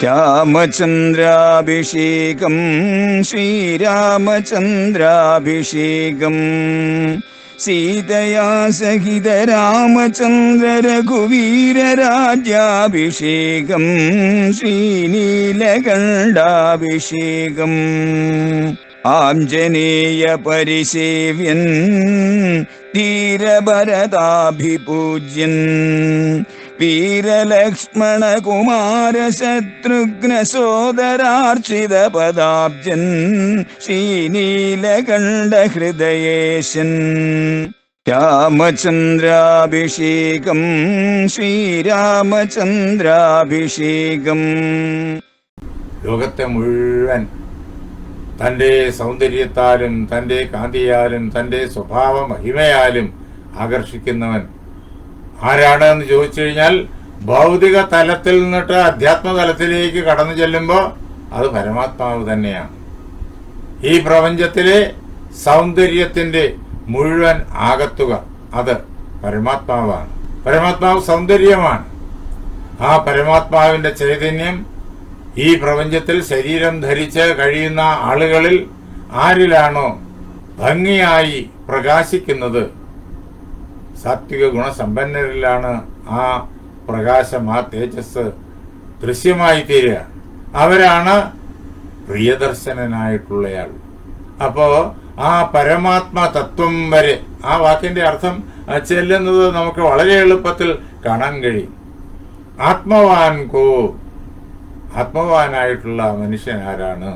രാമചന്ദ്രാഭിഷേകം ശ്രീരാമചന്ദ്രാഭിഷേകം സീതയാ സഹിത രാമചന്ദ്ര രഘുവീരരാജ്യാഭിഷേകം ശ്രീനീലകണ്ഠാഭിഷേകം ആഞ്ജനേയ പരിസേവ്യൻ ധീരഭരതാഭിപൂജ്യൻ വീരലക്ഷ്മണ കുമാര ശത്രുഘ്ന സോദരാർച്ചിത പദാബ്ജൻ ശ്രീനീലകണ്ഠ ഹൃദയേശൻ രാമചന്ദ്രാഭിഷേകം ശ്രീരാമചന്ദ്രാഭിഷേകം. ലോകത്തെ മുഴുവൻ തൻ്റെ സൗന്ദര്യത്താലും തൻ്റെ കാന്തിയാലും തൻ്റെ സ്വഭാവ മഹിമയാലും ആകർഷിക്കുന്നവൻ ആരാണ് എന്ന് ചോദിച്ചു കഴിഞ്ഞാൽ ഭൗതിക തലത്തിൽ നിന്നിട്ട് അധ്യാത്മതലത്തിലേക്ക് കടന്നു ചെല്ലുമ്പോൾ അത് പരമാത്മാവ് തന്നെയാണ്. ഈ പ്രപഞ്ചത്തിലെ സൗന്ദര്യത്തിന്റെ മുഴുവൻ ആകത്തുക അത് പരമാത്മാവാണ്. പരമാത്മാവ് സൗന്ദര്യമാണ്. ആ പരമാത്മാവിന്റെ ചൈതന്യം ഈ പ്രപഞ്ചത്തിൽ ശരീരം ധരിച്ച് കഴിയുന്ന ആളുകളിൽ ആരിലാണോ ഭംഗിയായി പ്രകാശിക്കുന്നത്, സാത്വിക ഗുണസമ്പന്നരിലാണ് ആ പ്രകാശം, ആ തേജസ് ദൃശ്യമായി തീരുക. അവരാണ് പ്രിയദർശനായിട്ടുള്ളയാൾ. അപ്പോ ആ പരമാത്മ തത്വം വരെ ആ വാക്കിന്റെ അർത്ഥം ചെല്ലുന്നത് നമുക്ക് വളരെ എളുപ്പത്തിൽ കാണാൻ കഴിയും. ആത്മവാനായിട്ടുള്ള മനുഷ്യൻ ആരാണ്?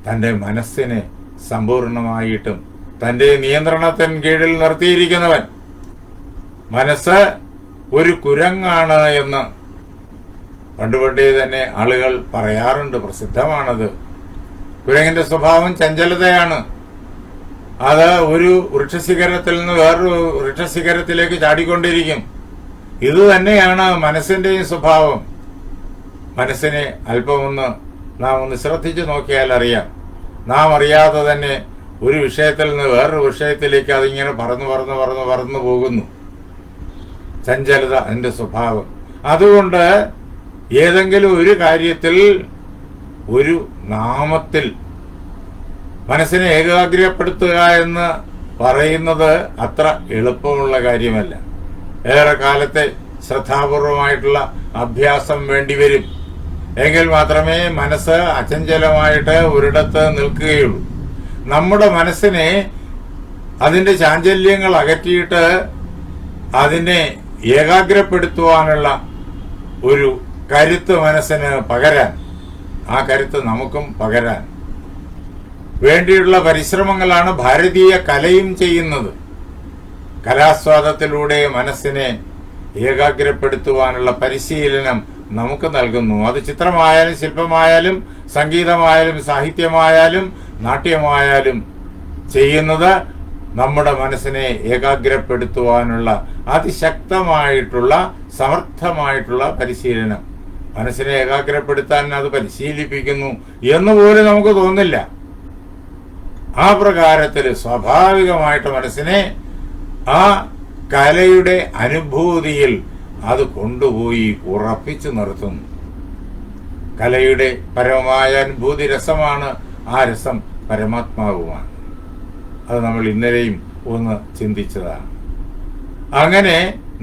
തന്റെ മനസ്സിനെ സമ്പൂർണമായിട്ടും തന്റെ നിയന്ത്രണത്തിന് കീഴിൽ നിർത്തിയിരിക്കുന്നവൻ. മനസ്സ് ഒരു കുരങ്ങാണ് എന്ന് പണ്ടുപണ്ടേ തന്നെ ആളുകൾ പറയാറുണ്ട്, പ്രസിദ്ധമാണത്. കുരങ്ങിന്റെ സ്വഭാവം ചഞ്ചലതയാണ്. അത് ഒരു വൃക്ഷശിഖരത്തിൽ നിന്ന് വേറൊരു വൃക്ഷശിഖരത്തിലേക്ക് ചാടിക്കൊണ്ടിരിക്കും. ഇത് തന്നെയാണ് മനസ്സിന്റെയും സ്വഭാവം. മനസ്സിനെ നാം ഒന്ന് ശ്രദ്ധിച്ചു നോക്കിയാൽ അറിയാം. നാം അറിയാതെ തന്നെ ഒരു വിഷയത്തിൽ നിന്ന് വേറൊരു വിഷയത്തിലേക്ക് അതിങ്ങനെ പറന്നു പോകുന്നു. ചഞ്ചലത അതിന്റെ സ്വഭാവം. അതുകൊണ്ട് ഏതെങ്കിലും ഒരു കാര്യത്തിൽ ഒരു നാമത്തിൽ മനസ്സിനെ ഏകാഗ്രപ്പെടുത്തുക എന്ന് പറയുന്നത് അത്ര എളുപ്പമുള്ള കാര്യമല്ല. ഏറെ കാലത്തെ ശ്രദ്ധാപൂർവമായിട്ടുള്ള അഭ്യാസം വേണ്ടിവരും. എങ്കിൽ മാത്രമേ മനസ്സ് അചഞ്ചലമായിട്ട് ഒരിടത്ത് നിൽക്കുകയുള്ളൂ. നമ്മുടെ മനസ്സിനെ അതിന്റെ ചാഞ്ചല്യങ്ങൾ അകറ്റിയിട്ട് അതിനെ ഏകാഗ്രപ്പെടുത്തുവാനുള്ള ഒരു കരുത്ത് മനസ്സിന് പകരാൻ, ആ കരുത്ത് നമുക്കും പകരാൻ വേണ്ടിയുള്ള പരിശ്രമങ്ങളാണ് ഭാരതീയ കലയും ചെയ്യുന്നത്. കലാസ്വാദത്തിലൂടെ മനസ്സിനെ ഏകാഗ്രപ്പെടുത്തുവാനുള്ള പരിശീലനം നമുക്ക് നൽകുന്നു. അത് ചിത്രമായാലും ശില്പമായാലും സംഗീതമായാലും സാഹിത്യമായാലും നാട്യമായാലും ചെയ്യുന്നത് നമ്മുടെ മനസ്സിനെ ഏകാഗ്രപ്പെടുത്തുവാനുള്ള അതിശക്തമായിട്ടുള്ള സമർത്ഥമായിട്ടുള്ള പരിശീലനം. മനസ്സിനെ ഏകാഗ്രപ്പെടുത്താൻ അത് പരിശീലിപ്പിക്കുന്നു എന്നുപോലും നമുക്ക് തോന്നില്ല. ആ പ്രകാരത്തിൽ സ്വാഭാവികമായിട്ട് മനസ്സിനെ ആ കലയുടെ അനുഭൂതിയിൽ അത് കൊണ്ടുപോയി ഉറപ്പിച്ചു നിർത്തുന്നു. കലയുടെ പരമമായ അനുഭൂതി രസമാണ്. ആ രസം പരമാത്മാവുമാണ്. അത് നമ്മൾ ഇന്നലെയും ഒന്ന് ചിന്തിച്ചതാണ്. അങ്ങനെ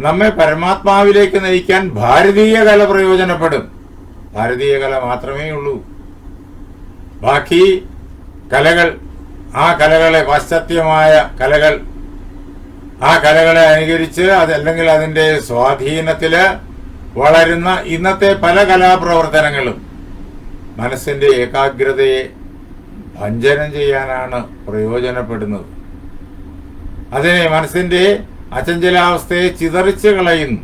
നമ്മെ പരമാത്മാവിലേക്ക് നയിക്കാൻ ഭാരതീയ കല പ്രയോജനപ്പെടും. ഭാരതീയ കല മാത്രമേ ഉള്ളൂ. ബാക്കി കലകൾ, ആ കലകളെ, പാശ്ചാത്യമായ കലകൾ, ആ കലകളെ അനുകരിച്ച് അതല്ലെങ്കിൽ അതിന്റെ സ്വാധീനത്തില് വളരുന്ന ഇന്നത്തെ പല കലാപ്രവർത്തനങ്ങളും മനസ്സിന്റെ ഏകാഗ്രതയെ ഭഞ്ജനം ചെയ്യാനാണ് പ്രയോജനപ്പെടുന്നത്. അതിനെ മനസ്സിന്റെ അചഞ്ചലാവസ്ഥയെ ചിതറിച്ച് കളയുന്നു.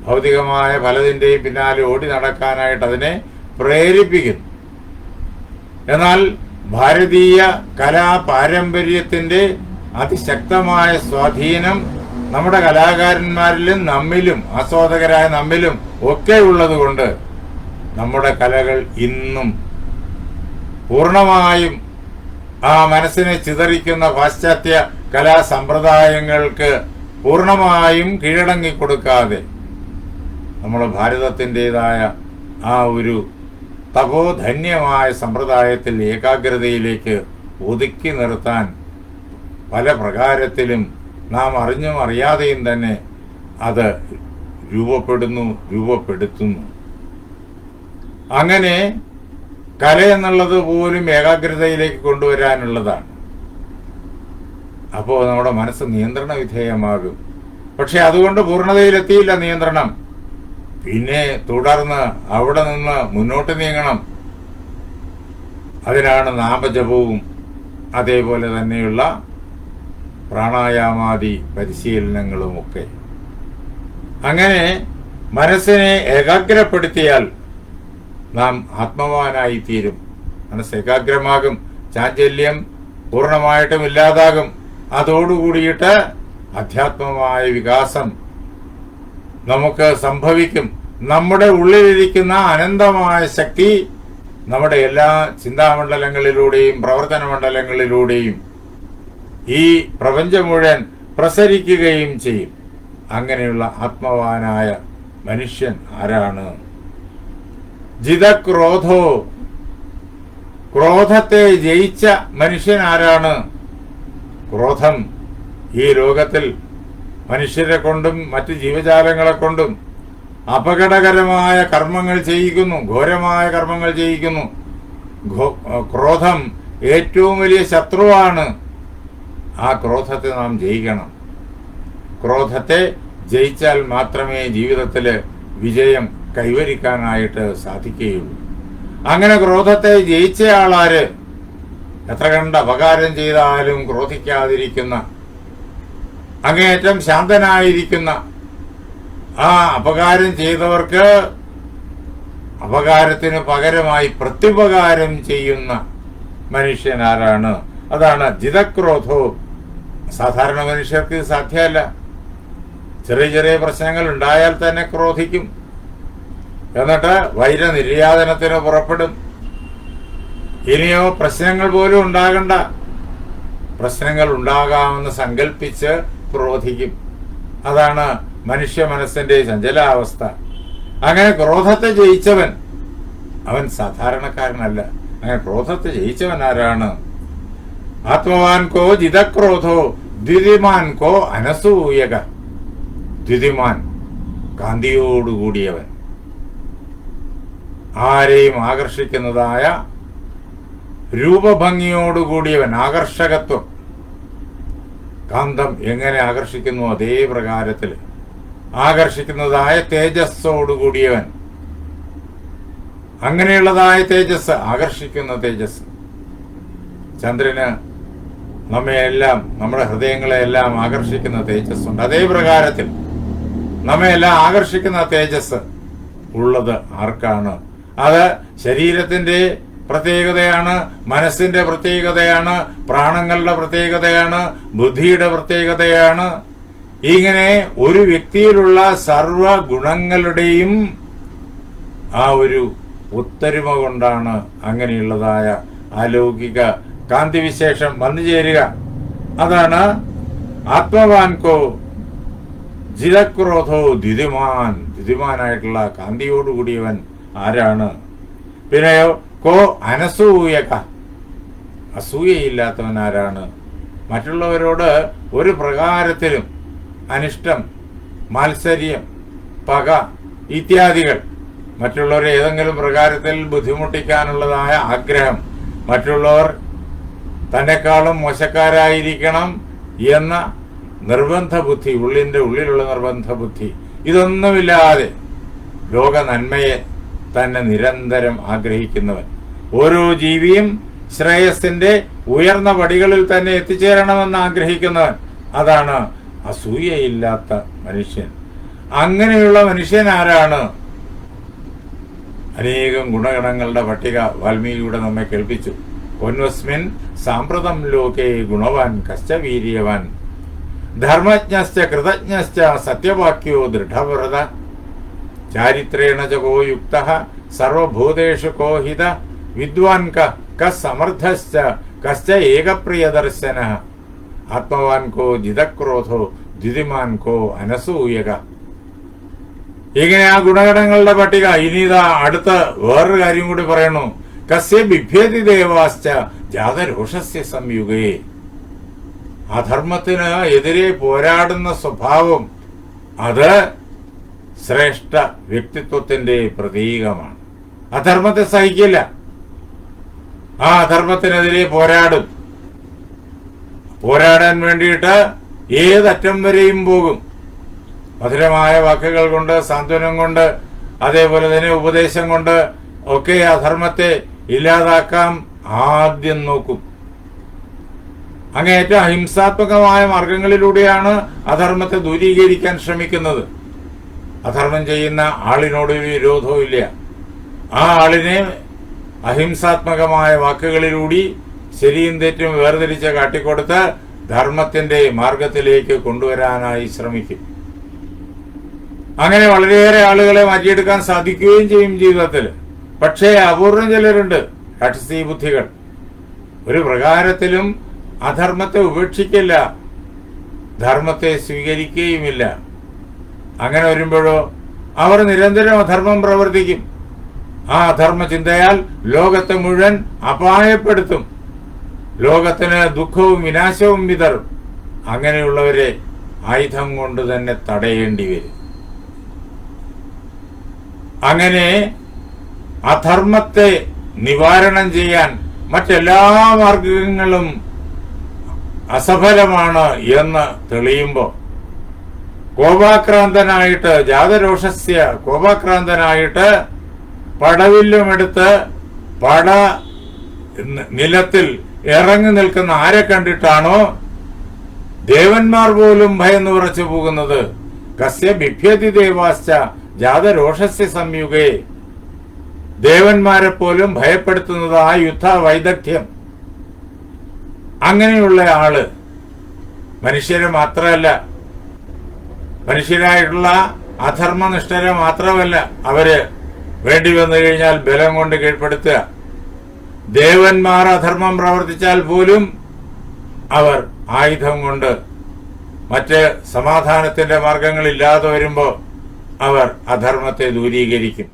ഭൗതികമായ പലതിന്റെയും പിന്നാലെ ഓടി നടക്കാനായിട്ട് അതിനെ പ്രേരിപ്പിക്കുന്നു. എന്നാൽ ഭാരതീയ കലാ പാരമ്പര്യത്തിന്റെ അതിശക്തമായ സ്വാധീനം നമ്മുടെ കലാകാരന്മാരിലും നമ്മിലും ആസ്വാദകരായ നമ്മിലും ഒക്കെ ഉള്ളതുകൊണ്ട് നമ്മുടെ കലകൾ ഇന്നും പൂർണ്ണമായും ആ മനസ്സിനെ ചിതറിക്കുന്ന പാശ്ചാത്യ കലാസമ്പ്രദായങ്ങൾക്ക് പൂർണ്ണമായും കീഴടങ്ങിക്കൊടുക്കാതെ നമ്മുടെ ഭാരതത്തിൻ്റെതായ ആ ഒരു തപോധന്യമായ സമ്പ്രദായത്തിൽ ഏകാഗ്രതയിലേക്ക് ഒതുക്കി നിർത്താൻ പല പ്രകാരത്തിലും നാം അറിഞ്ഞും അറിയാതെയും തന്നെ അത് രൂപപ്പെടുത്തുന്നു. അങ്ങനെ കല എന്നുള്ളത് പോലും ഏകാഗ്രതയിലേക്ക് കൊണ്ടുവരാനുള്ളതാണ്. അപ്പോൾ നമ്മുടെ മനസ്സ് നിയന്ത്രണ വിധേയമാകും. പക്ഷെ അതുകൊണ്ട് പൂർണ്ണതയിലെത്തിയില്ല നിയന്ത്രണം. പിന്നെ തുടർന്ന് അവിടെ നിന്ന് മുന്നോട്ട് നീങ്ങണം. അതിനാണ് നാമജപവും അതേപോലെ തന്നെയുള്ള പ്രാണായാമാദി പരിശീലനങ്ങളുമൊക്കെ. അങ്ങനെ മനസ്സിനെ ഏകാഗ്രപ്പെടുത്തിയാൽ നാം ആത്മവാനായി തീരും. മനസ്സ് ഏകാഗ്രമാകും, ചാഞ്ചല്യം പൂർണ്ണമായിട്ടും ഇല്ലാതാകും. അതോടുകൂടിയിട്ട് അധ്യാത്മമായ വികാസം നമുക്ക് സംഭവിക്കും. നമ്മുടെ ഉള്ളിലിരിക്കുന്ന അനന്തമായ ശക്തി നമ്മുടെ എല്ലാ ചിന്താമണ്ഡലങ്ങളിലൂടെയും പ്രവർത്തന മണ്ഡലങ്ങളിലൂടെയും ഈ പ്രപഞ്ചം മുഴുവൻ പ്രസരിക്കുകയും ചെയ്യും. അങ്ങനെയുള്ള ആത്മവാനായ മനുഷ്യൻ ആരാണ്? ജിതക്രോധോ, ക്രോധത്തെ ജയിച്ച മനുഷ്യൻ ആരാണ്? ക്രോധം ഈ ലോകത്തിൽ മനുഷ്യരെ കൊണ്ടും മറ്റ് ജീവജാലങ്ങളെ കൊണ്ടും അപകടകരമായ കർമ്മങ്ങൾ ചെയ്യിക്കുന്നു, ഘോരമായ കർമ്മങ്ങൾ ചെയ്യിക്കുന്നു. ക്രോധം ഏറ്റവും വലിയ ശത്രുവാണ്. ആ ക്രോധത്തെ നാം ജയിക്കണം. ക്രോധത്തെ ജയിച്ചാൽ മാത്രമേ ജീവിതത്തിൽ വിജയം കൈവരിക്കാനായിട്ട് സാധിക്കുകയുള്ളൂ. അങ്ങനെ ക്രോധത്തെ ജയിച്ചയാളാര്? എത്ര കണ്ട് അപകാരം ചെയ്താലും ക്രോധിക്കാതിരിക്കുന്ന, അങ്ങേയറ്റം ശാന്തനായിരിക്കുന്ന, ആ അപകാരം ചെയ്തവർക്ക് അപകാരത്തിന് പകരമായി പ്രത്യുപകാരം ചെയ്യുന്ന മനുഷ്യൻ ആരാണ്? അതാണ് ജിതക്രോധോ. സാധാരണ മനുഷ്യർക്ക് സാധ്യമല്ല. ചെറിയ ചെറിയ പ്രശ്നങ്ങൾ ഉണ്ടായാൽ തന്നെ ക്രോധിക്കും. എന്നിട്ട് വൈരനിര്യാതനത്തിന് പുറപ്പെടും. ഇനിയോ പ്രശ്നങ്ങൾ പോലും ഉണ്ടാകണ്ട, പ്രശ്നങ്ങൾ ഉണ്ടാകാമെന്ന് സങ്കല്പിച്ച് ക്രോധിക്കും. അതാണ് മനുഷ്യ മനസ്സിന്റെ ചഞ്ചലാവസ്ഥ. അങ്ങനെ ക്രോധത്തെ ജയിച്ചവൻ അവൻ സാധാരണക്കാരനല്ല. അങ്ങനെ ക്രോധത്തെ ജയിച്ചവൻ ആരാണ്? ആത്മവാൻ കോ ജിതക്രോധോ ദ്വിതിമാൻ കോ അനസൂയക. ദ്വിതിമാൻ, കാന്തിയോടുകൂടിയവൻ, ആരെയും ആകർഷിക്കുന്നതായ രൂപഭംഗിയോടുകൂടിയവൻ, ആകർഷകത്വം. കാന്തം എങ്ങനെ ആകർഷിക്കുന്നു അതേ പ്രകാരത്തിൽ ആകർഷിക്കുന്നതായ തേജസ്സോടുകൂടിയവൻ. അങ്ങനെയുള്ളതായ തേജസ്, ആകർഷിക്കുന്ന തേജസ്. ചന്ദ്രന് നമ്മയെല്ലാം, നമ്മുടെ ഹൃദയങ്ങളെല്ലാം ആകർഷിക്കുന്ന തേജസ്സുണ്ട്. അതേ പ്രകാരത്തിൽ നമ്മയെല്ലാം ആകർഷിക്കുന്ന തേജസ് ഉള്ളത് ആർക്കാണ്? അത് ശരീരത്തിന്റെ പ്രത്യേകതയാണ്, മനസ്സിന്റെ പ്രത്യേകതയാണ്, പ്രാണങ്ങളുടെ പ്രത്യേകതയാണ്, ബുദ്ധിയുടെ പ്രത്യേകതയാണ്. ഇങ്ങനെ ഒരു വ്യക്തിയിലുള്ള സർവ ഗുണങ്ങളുടെയും ആ ഒരു ഒത്തൊരുമ കൊണ്ടാണ് അങ്ങനെയുള്ളതായ അലൗകിക കാന്തിവിശേഷം വന്നു ചേരുക. അതാണ് ആത്മവാൻകോ ജിതക്രോധോ ദ്വിതിമാൻ. ദ്വിതിമാനായിട്ടുള്ള കാന്തിയോടുകൂടിയവൻ ആരാണ്? പിന്നെയോ കോ അനസൂയക. അസൂയയില്ലാത്തവൻ ആരാണ്? മറ്റുള്ളവരോട് ഒരു പ്രകാരത്തിലും അനിഷ്ടം, മാത്സര്യം, പക ഇത്യാദികൾ, മറ്റുള്ളവരെ ഏതെങ്കിലും പ്രകാരത്തിൽ ബുദ്ധിമുട്ടിക്കാനുള്ളതായ ആഗ്രഹം, മറ്റുള്ളവർ തന്നെക്കാളും മോശക്കാരായിരിക്കണം എന്ന നിർബന്ധ ബുദ്ധി, ഉള്ളിലുള്ള നിർബന്ധ ബുദ്ധി, ഇതൊന്നുമില്ലാതെ ലോക നന്മയെ തന്നെ നിരന്തരം ആഗ്രഹിക്കുന്നവൻ, ഓരോ ജീവിയും ശ്രേയസിന്റെ ഉയർന്ന പടികളിൽ തന്നെ എത്തിച്ചേരണമെന്ന് ആഗ്രഹിക്കുന്നവൻ, അതാണ് അസൂയയില്ലാത്ത മനുഷ്യൻ. അങ്ങനെയുള്ള മനുഷ്യൻ ആരാണ്? അനേകം ഗുണഗണങ്ങളുടെ പട്ടിക വാൽമീകിയുടെ നമ്മെ കേൾപ്പിച്ചു. കൊന്വസ്മിൻ സാമ്പ്രതം ലോകേ ഗുണവാൻ കശ്ച വീര്യവാൻ ധർമ്മജ്ഞശ്ച കൃതജ്ഞശ്ച സത്യവാക്യോ ദൃഢവ്രത ചാരിത്രേണ ച കോ യുക്തഃ സർവഭൂതേഷു കോ ഹിത വിദ്വാൻ കസമർത്ഥശ്ച കശ്ച ഏകപ്രിയദർശനഃ ആത്മവാൻ കോ ജിതക്രോധോ ദ്വിതിമാൻ കോ അനസൂയക. ഇങ്ങനെ ആ ഗുണഗണങ്ങളുടെ പട്ടിക. ഇനി ഇതാ അടുത്ത വേറൊരു കാര്യം കൂടി പറയണു. കസ്യ ബിഭ്യതി ദേവാശ്ച ജാതരോഷസ്യ സംയുഗേ. അധർമ്മത്തിന് എതിരെ പോരാടുന്ന സ്വഭാവം അത് ശ്രേഷ്ഠ വ്യക്തിത്വത്തിന്റെ പ്രതീകമാണ്. അധർമ്മത്തെ സഹിക്കില്ല, ആ അധർമ്മത്തിനെതിരെ പോരാടും. പോരാടാൻ വേണ്ടിയിട്ട് ഏതറ്റം വരെയും പോകും. മധുരമായ വാക്കുകൾ കൊണ്ട്, സാന്ത്വനം കൊണ്ട്, അതേപോലെ തന്നെ ഉപദേശം കൊണ്ട് ഒക്കെ അധർമ്മത്തെ ഇല്ലാതാക്കാൻ ആദ്യം നോക്കും. അങ്ങേറ്റം അഹിംസാത്മകമായ മാർഗങ്ങളിലൂടെയാണ് അധർമ്മത്തെ ദൂരീകരിക്കാൻ ശ്രമിക്കുന്നത്. അധർമ്മം ചെയ്യുന്ന ആളിനോട് ഒരു വിരോധവും ഇല്ല. ആ ആളിനെ അഹിംസാത്മകമായ വാക്കുകളിലൂടെ ശരിയും തെറ്റും വേർതിരിച്ച് കാട്ടിക്കൊടുത്ത് ധർമ്മത്തിന്റെ മാർഗത്തിലേക്ക് കൊണ്ടുവരാനായി ശ്രമിക്കും. അങ്ങനെ വളരെയേറെ ആളുകളെ മാറ്റിയെടുക്കാൻ സാധിക്കുകയും ചെയ്യും ജീവിതത്തിൽ. പക്ഷേ അപൂർവം ചിലരുണ്ട്, രാക്ഷസീ ബുദ്ധികൾ. ഒരു പ്രകാരത്തിലും അധർമ്മത്തെ ഉപേക്ഷിക്കില്ല, ധർമ്മത്തെ സ്വീകരിക്കുകയുമില്ല. അങ്ങനെ വരുമ്പോഴോ അവർ നിരന്തരം അധർമ്മം പ്രവർത്തിക്കും. ആ അധർമ്മ ചിന്തയാൽ ലോകത്തെ മുഴുവൻ അപായപ്പെടുത്തും. ലോകത്തിന് ദുഃഖവും വിനാശവും വിതറും. അങ്ങനെയുള്ളവരെ ആയുധം കൊണ്ട് തന്നെ തടയേണ്ടി വരും. അങ്ങനെ അധർമ്മത്തെ നിവാരണം ചെയ്യാൻ മറ്റെല്ലാ മാർഗങ്ങളും അസഫലമാണ് എന്ന് തെളിയുമ്പോൾ കോപാക്രാന്തനായിട്ട്, ജാതരോഷസ്യ കോപാക്രാന്തനായിട്ട് പടവില്ലുമെടുത്ത് പട നിലത്തിൽ ഇറങ്ങി നിൽക്കുന്ന ആരെ കണ്ടിട്ടാണോ ദേവന്മാർ പോലും ഭയന്ന് വിറച്ചു പോകുന്നത്? കസ്യ ബിഭ്യതി ദേവാശ്ച ജാതരോഷസ്യ സംയുഗേ. ദേവന്മാരെ പോലും ഭയപ്പെടുത്തുന്നത് ആ യുദ്ധ വൈദഗ്ധ്യം. അങ്ങനെയുള്ള ആള് മനുഷ്യരെ മാത്രമല്ല, മനുഷ്യരായിട്ടുള്ള അധർമ്മനിഷ്ഠരെ മാത്രമല്ല അവര് വേണ്ടി വന്നു കഴിഞ്ഞാൽ ബലം കൊണ്ട് കീഴ്പ്പെടുത്തുക. ദേവന്മാർ അധർമ്മം പ്രവർത്തിച്ചാൽ പോലും അവർ ആയുധം കൊണ്ട് മറ്റ് സമാധാനത്തിന്റെ മാർഗങ്ങളില്ലാതെ വരുമ്പോൾ അവർ അധർമ്മത്തെ ദൂരീകരിക്കും.